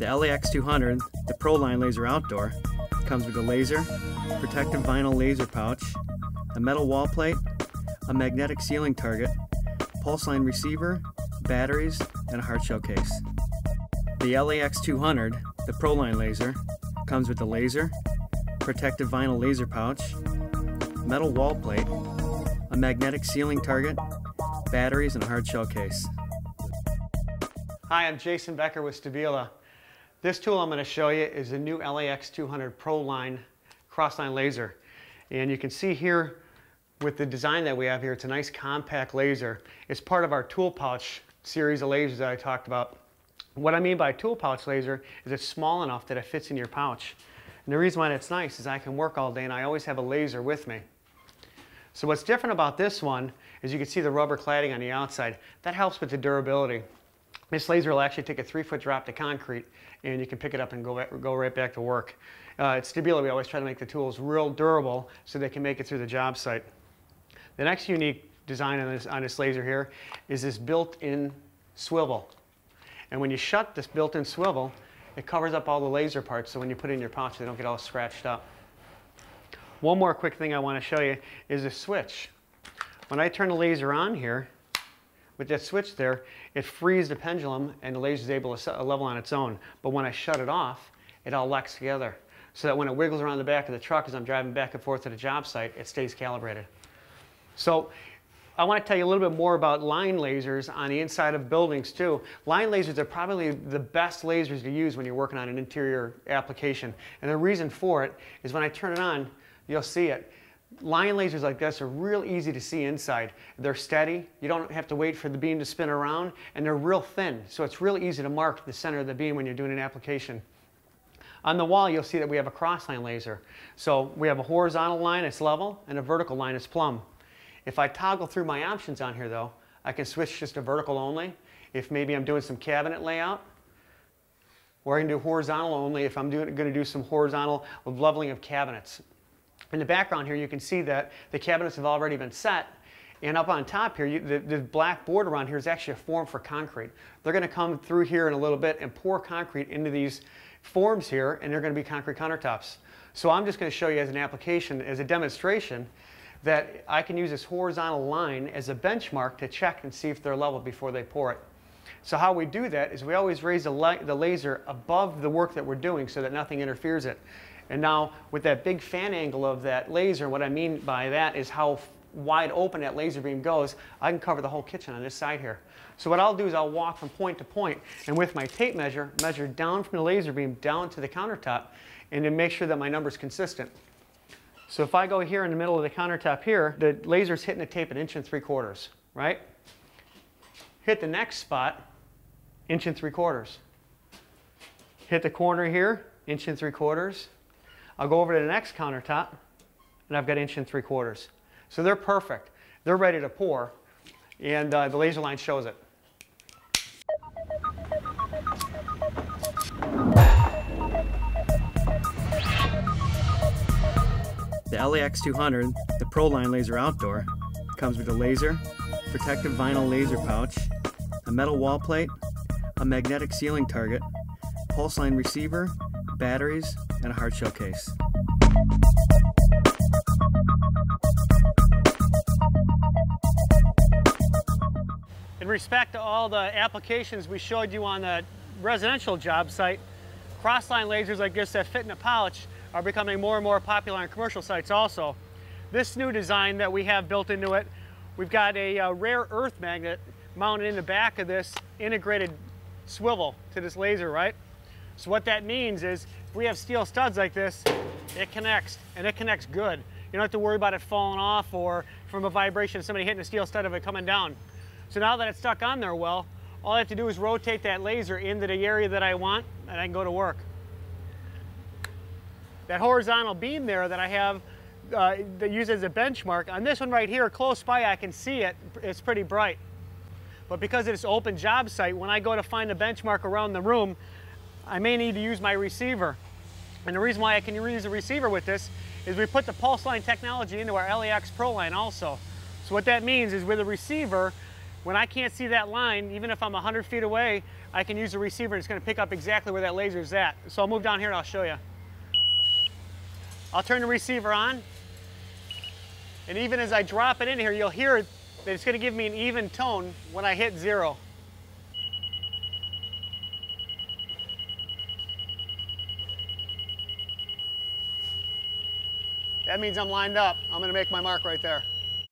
The LAX200, the Pro Line Laser Outdoor, comes with a laser, protective vinyl laser pouch, a metal wall plate, a magnetic ceiling target, pulse line receiver, batteries, and a hard shell case. The LAX200, the Pro Line Laser, comes with a laser, protective vinyl laser pouch, metal wall plate, a magnetic ceiling target, batteries, and a hard shell case. Hi, I'm Jason Becker with Stabila. This tool I'm going to show you is the new LAX200 Pro Line cross-line laser. And you can see here with the design that we have here, it's a nice compact laser. It's part of our tool pouch series of lasers that I talked about. What I mean by tool pouch laser is it's small enough that it fits in your pouch. And the reason why it's nice is I can work all day and I always have a laser with me. So what's different about this one is you can see the rubber cladding on the outside. That helps with the durability. This laser will actually take a 3-foot drop to concrete and you can pick it up and go right back to work. At Stabila, we always try to make the tools real durable so they can make it through the job site. The next unique design on this laser here is this built-in swivel. And when you shut this built-in swivel, it covers up all the laser parts so when you put it in your pouch they don't get all scratched up. One more quick thing I want to show you is a switch. When I turn the laser on here, with that switch there, it frees the pendulum and the laser is able to set a level on its own. But when I shut it off, it all locks together so that when it wiggles around the back of the truck as I'm driving back and forth to the job site, it stays calibrated. So I want to tell you a little bit more about line lasers on the inside of buildings too. Line lasers are probably the best lasers to use when you're working on an interior application. And the reason for it is when I turn it on, you'll see it. Line lasers like this are real easy to see inside. They're steady, you don't have to wait for the beam to spin around, and they're real thin, so it's real easy to mark the center of the beam when you're doing an application. On the wall you'll see that we have a cross-line laser. So we have a horizontal line, it's level, and a vertical line, it's plumb. If I toggle through my options on here though, I can switch just to vertical only if maybe I'm doing some cabinet layout, or I can do horizontal only if I'm going to do some horizontal leveling of cabinets. In the background here you can see that the cabinets have already been set, and up on top here the black border around here is actually a form for concrete. They're going to come through here in a little bit and pour concrete into these forms here, and they're going to be concrete countertops. So I'm just going to show you as an application, as a demonstration, that I can use this horizontal line as a benchmark to check and see if they're level before they pour it. So how we do that is we always raise the laser above the work that we're doing so that nothing interferes it. And now with that big fan angle of that laser, what I mean by that is how wide open that laser beam goes, I can cover the whole kitchen on this side here. So what I'll do is I'll walk from point to point and with my tape measure down from the laser beam down to the countertop and then make sure that my number's consistent. So if I go here in the middle of the countertop here, the laser's hitting the tape 1 3/4 inches, right? Hit the next spot, 1 3/4 inches. Hit the corner here, 1 3/4 inches. I'll go over to the next countertop and I've got 1 3/4 inches. So they're perfect. They're ready to pour and the laser line shows it. The LAX200, the Pro Line Laser Outdoor, comes with a laser, protective vinyl laser pouch, a metal wall plate, a magnetic ceiling target, pulse line receiver, batteries, and a hard shell case. In respect to all the applications we showed you on the residential job site, cross-line lasers like this that fit in a pouch are becoming more and more popular on commercial sites also. This new design that we have built into it, we've got a rare earth magnet mounted in the back of this integrated swivel to this laser, right? So what that means is if we have steel studs like this, it connects, and it connects good. You don't have to worry about it falling off or from a vibration of somebody hitting a steel stud of it coming down. So now that it's stuck on there well, all I have to do is rotate that laser into the area that I want, and I can go to work. That horizontal beam there that I have that used as a benchmark, on this one right here, close by I can see it, it's pretty bright. But because it's an open job site, when I go to find a benchmark around the room, I may need to use my receiver. And the reason why I can use a receiver with this is we put the pulse line technology into our LAX Pro line also. So what that means is with a receiver, when I can't see that line, even if I'm 100 feet away, I can use the receiver and it's going to pick up exactly where that laser is at. So I'll move down here and I'll show you. I'll turn the receiver on, and even as I drop it in here, you'll hear that it's going to give me an even tone when I hit 0. That means I'm lined up. I'm going to make my mark right there.